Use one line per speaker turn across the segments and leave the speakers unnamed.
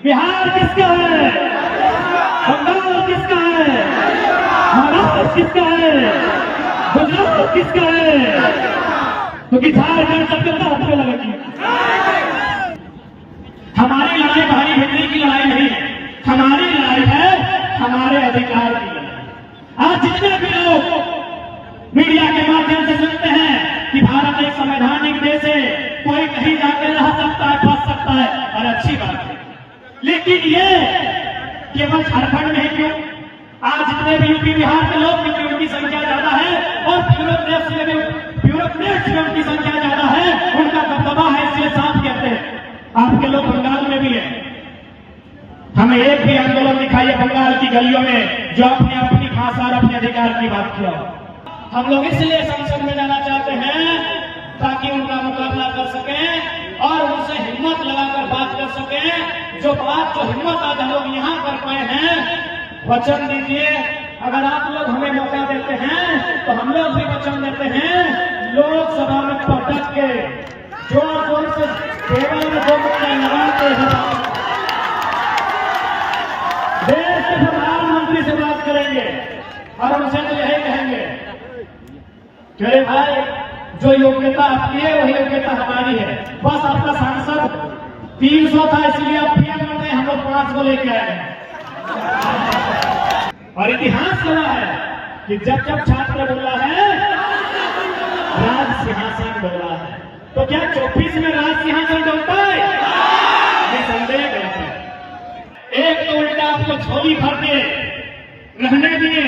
बिहार किसका है, बंगाल किसका है, महाराष्ट्र किसका है, गुजरात किसका है, क्योंकि झारखंड सत्यता आपको लगेगी। हमारी लड़ाई भाई भिंडी की लड़ाई नहीं है, हमारी लड़ाई है हमारे अधिकार की लड़ाई। आज जितने भी लोग मीडिया के माध्यम से सुनते हैं कि भारत एक संवैधानिक देश है, कोई कहीं जाकर रह सकता है, बच सकता है, और अच्छी बात है, लेकिन ये केवल झारखंड में ही क्यों? आज जितने भी यूपी बिहार के लोग, क्योंकि उनकी संख्या ज्यादा है और ब्यूरोक्रेट्स में उनकी संख्या ज्यादा है, उनका दबदबा है, इसलिए साफ कहते हैं। आपके लोग बंगाल में भी है, हमें एक भी आंदोलन दिखाइए बंगाल की गलियों में जो अपनी भाषा और अपने अधिकार की बात किया। हम लोग इसलिए संसद में जाना चाहते हैं ताकि उनका मुकाबला कर सकें और उनसे हिम्मत लगाकर बात कर सकें। जो बात जो हिम्मत आज हम लोग यहाँ कर पाए हैं, वचन दीजिए, अगर आप लोग हमें मौका देते हैं तो हम लोग भी वचन देते हैं, लोकसभा में पटक के जोर जोर से टेबल में दो मुद्दे लगाते हैं, देश के प्रधानमंत्री से बात करेंगे और उनसे तो यही कहेंगे कि भाई जो योग्यता आपकी है वही योग्यता हमारी है, बस आपका सांसद 300 था इसलिए आप पीएम बन गए, हम लोग 5 को लेके आए हैं। और इतिहास गवाह है कि जब जब छात्र बोला है राज सिंहासन डोला है, तो क्या 24 में राज सिंहासन डोलता है? ये संदेह गलत है। एक तो उल्टा आपको झोली भर के रहने दिए,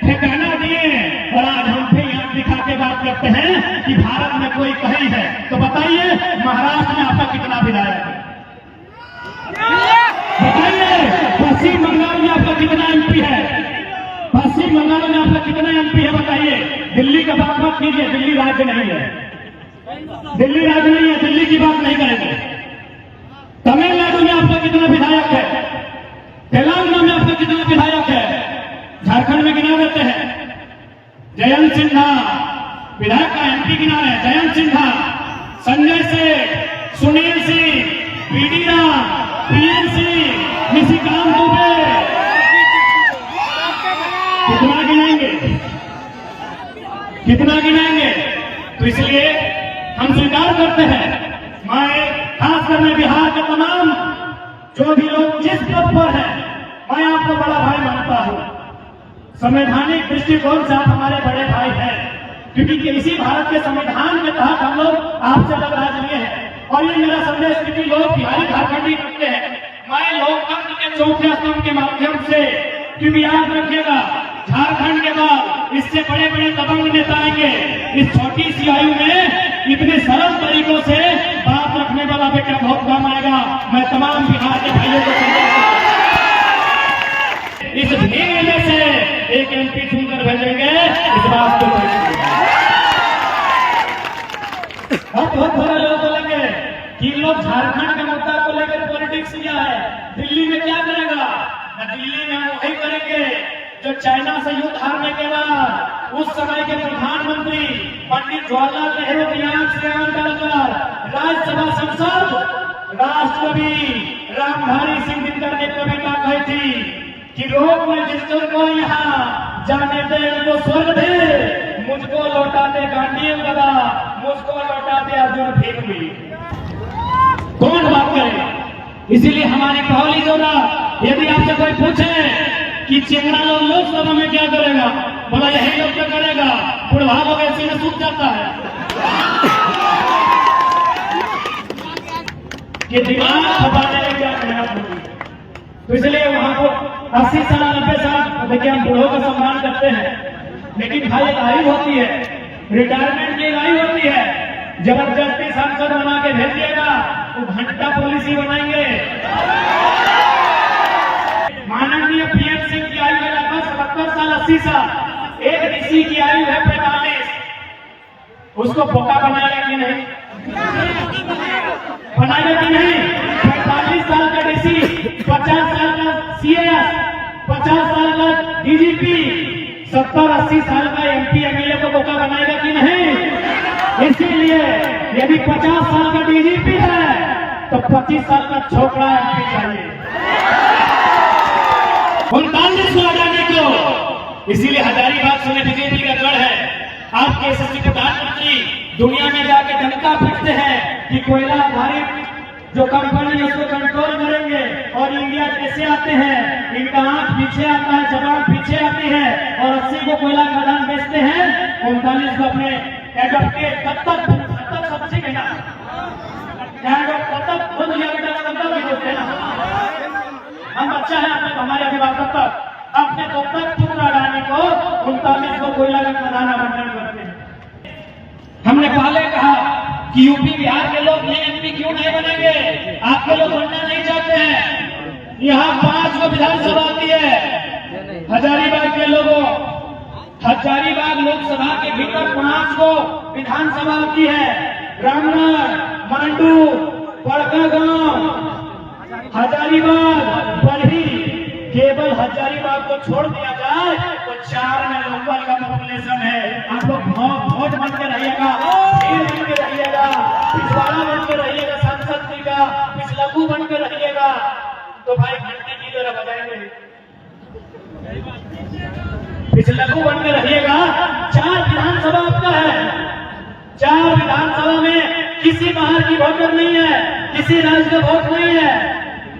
ठिकाना दिए, और आज हम फिर यहाँ दिखा के बात करते हैं कि भारत में कोई कहीं है, तो बताइए महाराष्ट्र में आपका कितना विधायक है? बताइए पश्चिम बंगाल में आपका कितना एमपी है? पश्चिम बंगाल में आपका कितना एमपी है बताइए? दिल्ली का बात मत कीजिए, दिल्ली राज्य नहीं है, दिल्ली राज्य नहीं है, दिल्ली की बात नहीं करेंगे। तमिलनाडु में आपका कितना विधायक है? तेलंगाना में आपका कितना विधायक है? झारखंड में गिना देते हैं, जयंत सिन्हा विधायक का एमपी गिना है, जयंत सिन्हा, संजय सेठ, सुनील सिंह, बीडी राम, पीएन सिंह, निशिकांत दुबे, कितना गिनाएंगे, कितना गिनाएंगे? तो इसलिए हम स्वीकार करते हैं, मैं खासकर मैं बिहार के तमाम जो भी लोग जिस पद पर हैं, मैं आपको बड़ा भाई मानता हूं, संवैधानिक दृष्टिकोण से आप हमारे बड़े भाई हैं, क्योंकि इसी भारत के संविधान के तहत हम लोग आपसे लग राजनीय है। और ये मेरा संदेश क्योंकि लोग बिहारी झारखंडी करते हैं, मैं लोकतंत्र के चौथे स्तंभ के माध्यम से, क्योंकि याद रखिएगा झारखंड के बाद इससे बड़े बड़े दबंग नेता आएंगे। इस छोटी सी आयु में इतने सरल तरीकों से बात रखने वाला बेटा बहुत काम आएगा। मैं तमाम बिहार के भाइयों को इस भीड़ में से एक एमपी चुनकर भेजेंगे, इस बात को बहुत सारे लोग बोलेंगे कि लोग झारखंड के मुद्दा को लेकर पॉलिटिक्स किया है, दिल्ली में क्या करेगा? दिल्ली में हम वही करेंगे जो चाइना से युद्ध हारने के बाद उस समय के प्रधानमंत्री पंडित जवाहरलाल नेहरू की आंख से आंख डालकर राज्यसभा सांसद राष्ट्रकवि रामधारी सिंह दिनकर ने कविता कही थी कि रोग में जिसको यहाँ जाने दे उनको स्वर्ग दे, मुझको लौटा दे गांधी गदा, मुझको लौटा दे अर्जुन भीम भी। कौन बात करेगा? इसीलिए हमारी पहली जोड़ा, यदि आपसे कोई पूछे कि चेंगड़ा लोग लोकसभा में क्या करेगा, बोला यही लोग क्या करेगा, बुढ़वा लोग ऐसे में सूख जाता है कि दिमाग खपाने में क्या मेहनत होगी। तो इसलिए वहां को 80 साल 90 साल देखिए हम बूढ़ों का सम्मान करते हैं, लेकिन भाई एक आयु होती है, रिटायरमेंट की आयु होती है। जबरदस्ती सांसद बना के भेज दिएगा तो घंटा पॉलिसी बनाएंगे। माननीय पीएम सिंह की आयु है लगभग 77 साल 80 साल, एक ऋषि की आयु है 45, उसको पोता बनाएगा कि नहीं? बनाएगा कि नहीं? 45 साल का डीसी, 50 साल का सीएस, 50 साल का डीजीपी, 70-80 साल का एमपी एमएलए को मौका बनाएगा कि नहीं? इसीलिए यदि 50 साल का डीजीपी है तो 25 साल का छोकरा एमपी चाहिए। इसीलिए हजारीबाग सुने बीजेपी का गढ़ है। आपके यशस्वी प्रधानमंत्री दुनिया में जाके डंका पीटते हैं कि कोयला आधारित जो कंपनी है उसको कंट्रोल करेंगे, और इंडिया कैसे आते हैं, इनका आंख पीछे आता है, जबान पीछे आती है, और 80 को कोयला खदान बेचते हैं, 39 को अपने एडोप्टेड तब तक सब्जी के ना तब खुद हम बच्चा है अपने हमारे अभिभावक तक अपने तो तक टुकड़ा डालने को 39 को कोयला का खदान आवंटन करते हैं। हमने पहले कहा कि यूपी बिहार के लोग ये एमपी क्यों नहीं बनेंगे, आपके लोग बनना नहीं चाहते हैं। यहाँ 5 को विधानसभा आती है हजारीबाग के लोगों, हजारीबाग लोकसभा के भीतर 5 को विधानसभा आती है। रामनगर, मांडू, बड़कागांव, हजारीबाग, बरही, केवल हजारीबाग को छोड़ दिया जाए तो 4 में लोकल का पॉपुलेशन है। आप लोग वोट बन के रहिएगा, बन के रहिएगा, पिछवाड़ा बन के रहिएगा, सांसद जी का पिछलगू बन के रहिएगा, तो भाई घंटे की तरह बजाएंगे। पिछलगू बन के रहिएगा। 4 विधानसभा आपका है, 4 विधानसभा में किसी बाहर की वोटर नहीं है, किसी राज्य का वोट नहीं है।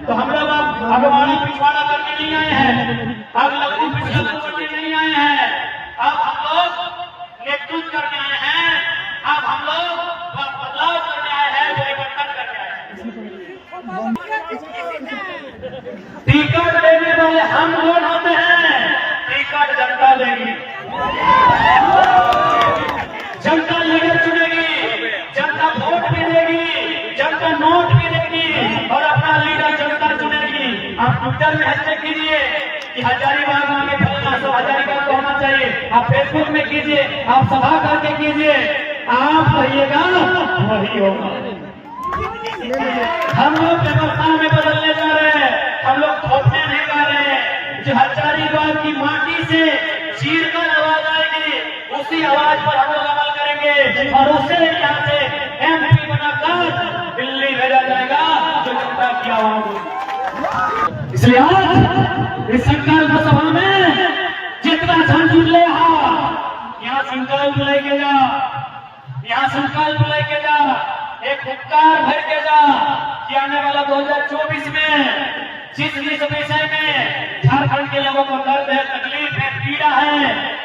तो हम लोग अब अगवाड़ा पिछवाड़ा करने नहीं आए हैं, अब लघु पिछलगू करने नहीं आए हैं, अब हम लोग नेतृत्व करने आए हैं, अब हम लोग बदलाव करने आए हैं, परिवर्तन करने आए हैं। टिकट देने वाले हम कौन होते हैं? टिकट जनता देगी, जनता लीडर चुनेगी, जनता वोट भी देगी, जनता नोट भी देगी, और अपना लीडर जनता चुनेगी। आप ट्विटर में हैशटैग कीजिए कि हजारीबाग में फलना, तो हजारीबाग को होना चाहिए। आप फेसबुक में कीजिए, आप सभा करके कीजिए, आप कहिएगा वही होगा। हम लोग व्यवस्था में बदलने जा रहे हैं, हम लोग थोपने नहीं जा रहे हैं। जो हजारीबाग की माटी से चीरकर आवाज आएगी, उसी आवाज पर हम लोग अमल करेंगे, और उसे यहाँ से एमपी बनाकर दिल्ली भेजा जाएगा जो जनता की आवाज। इसलिए आज इस संकल्प सभा में जितना जन जुड़ ले, यहाँ संकल्प लेके जा, यहाँ संकल्प लेके जा, एक उपकार भर के जा कि आने वाला 2024 में जिस विषय में झारखंड के लोगों को दर्द है, तकलीफ है, पीड़ा है,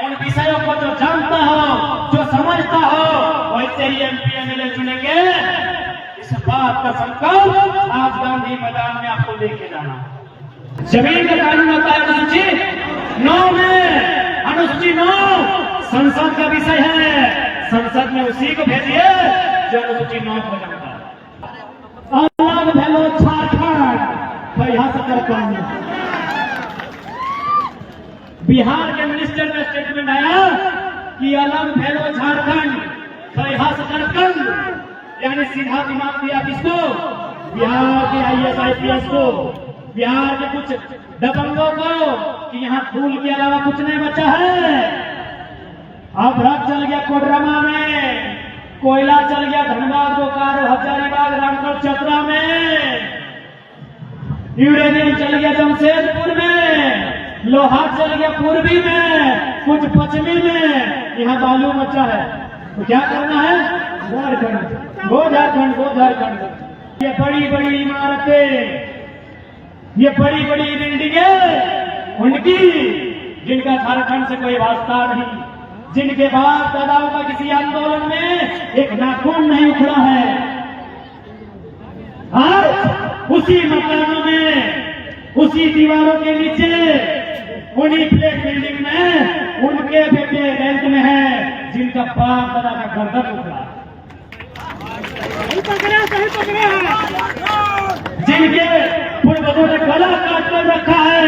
उन विषयों को जो जानता हो, जो समझता हो, वैसे ही एमपी एमएलए चुनेंगे। इस बात का संकल्प आज गांधी मैदान में आपको लेके जाना। जमीन का कानून होता है अनुसूची 9 में, अनुसूची 9 संसद का विषय है, संसद में उसी को भेजिए जो अनुसूची 9 को जानता है। अलग भेलो झारखंड, बिहार के मिनिस्टर का स्टेटमेंट आया कि अलग भेलो झारखंड, यानी सीधा दिमाग दिया किसको? बिहार के IAS IPS को, बिहार के कुछ दबंगों को कि यहाँ फूल के अलावा कुछ नहीं बचा है। अब रात चल गया कोडरमा में, कोयला चल गया धनबाद, बोकारो, हजारीबाग, रामगढ़, चतरा में, यूरेनियम चल गया जमशेदपुर में, लोहा चल गया पूर्वी में, कुछ पश्चिमी में, यहाँ बालू मचा है। तो क्या करना है? झारखंड, वो झारखंड, वो झारखंड। ये बड़ी बड़ी इमारतें, ये बड़ी बड़ी बिल्डिंगें उनकी, जिनका झारखंड से कोई वास्ता नहीं, जिनके बाप दादाओं का किसी आंदोलन में एक नाखून नहीं उखड़ा है, आज उसी मकानों में, उसी दीवारों के नीचे, उन्हीं फ्लैट बिल्डिंग में उनके बेटे रेंट में है, जिनका बाप दादा का गर्दन उखड़ा, जिनके पूर्वजों ने गला काट कर रखा है,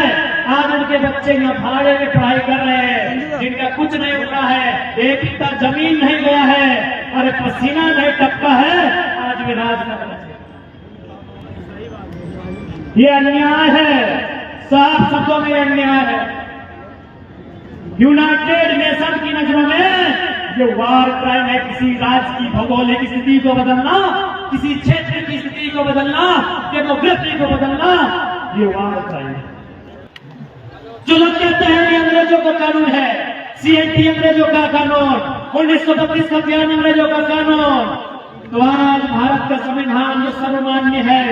आज उनके बच्चे यहाँ भाड़े में पढ़ाई कर रहे हैं, जिनका कुछ नहीं उठा है, एक इतना जमीन नहीं गया है, अरे पसीना नहीं टपका है, आज भी राज कर रहे हैं। ये अन्याय है, साफ शब्दों में अन्याय है। यूनाइटेड नेशन की नजरों में ये वार क्राइम है। किसी राज्य की भौगोलिक स्थिति को बदलना, किसी क्षेत्र की स्थिति को बदलना, डेमोग्राफी को बदलना, ये वार क्राइम है। जो लोग कहते हैं कि अंग्रेजों अंग्रेजों का कानून है, CNT अंग्रेजों का कानून, 1932 का बयान अंग्रेजों का कानून। तो आज भारत का संविधान जो सर्वमान्य है,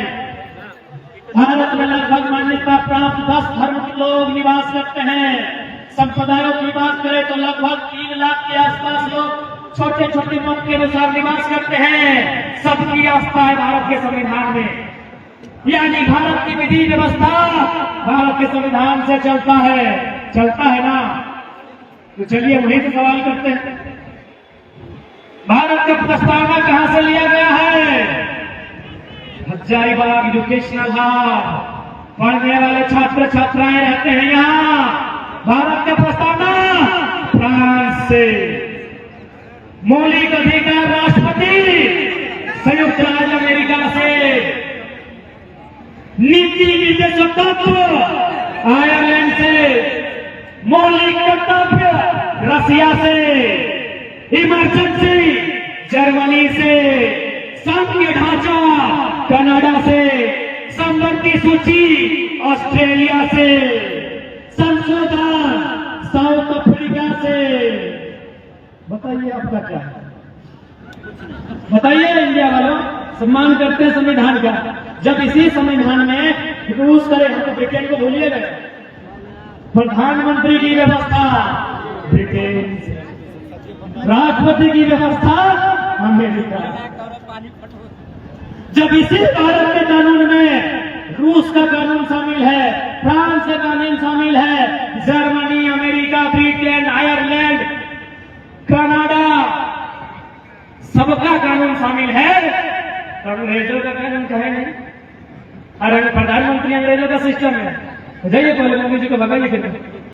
भारत में लगभग मान्यता प्राप्त 10 धर्म के लोग निवास करते हैं। संप्रदायों की बात करें तो लगभग 3 लाख के आसपास लोग छोटे छोटे मत के अनुसार निवास करते हैं। सबकी आस्था है भारत के संविधान में, यानी भारत की विधि व्यवस्था भारत के संविधान से चलता है ना। तो चलिए वहीं से सवाल करते हैं, भारत का प्रस्तावना कहां से लिया गया है? हजारीबाग एजुकेशनल हब, पढ़ने वाले छात्र छात्राएं रहते हैं यहाँ। भारत का प्रस्तावना फ्रांस से, मौलिक अधिकार राष्ट्रपति संयुक्त राज्य अमेरिका से, नीति निर्देशक तत्व आयरलैंड से, मौलिक कर्तव्य रसिया से, इमरजेंसी जर्मनी से, संघीय ढांचा कनाडा से, संबंधी सूची ऑस्ट्रेलिया से, संशोधन साउथ अफ्रीका से। बताइए आपका क्या है? बताइए इंडिया वालों, सम्मान करते हैं संविधान का। जब इसी संविधान में रूस करे, हम तो ब्रिटेन को भूलिए गए। प्रधानमंत्री की व्यवस्था ब्रिटेन से, राष्ट्रपति की व्यवस्था अमेरिका। जब इसी भारत के कानून में रूस का कानून शामिल है, फ्रांस का कानून शामिल है, Germany, America, Britain, Ireland, Canada, सबका कानून शामिल है, तो अंग्रेजों का कानून कहे नहीं। अरे प्रधानमंत्री अंग्रेजों का सिस्टम है, जाइए पहले मोदी जी को भगाइए।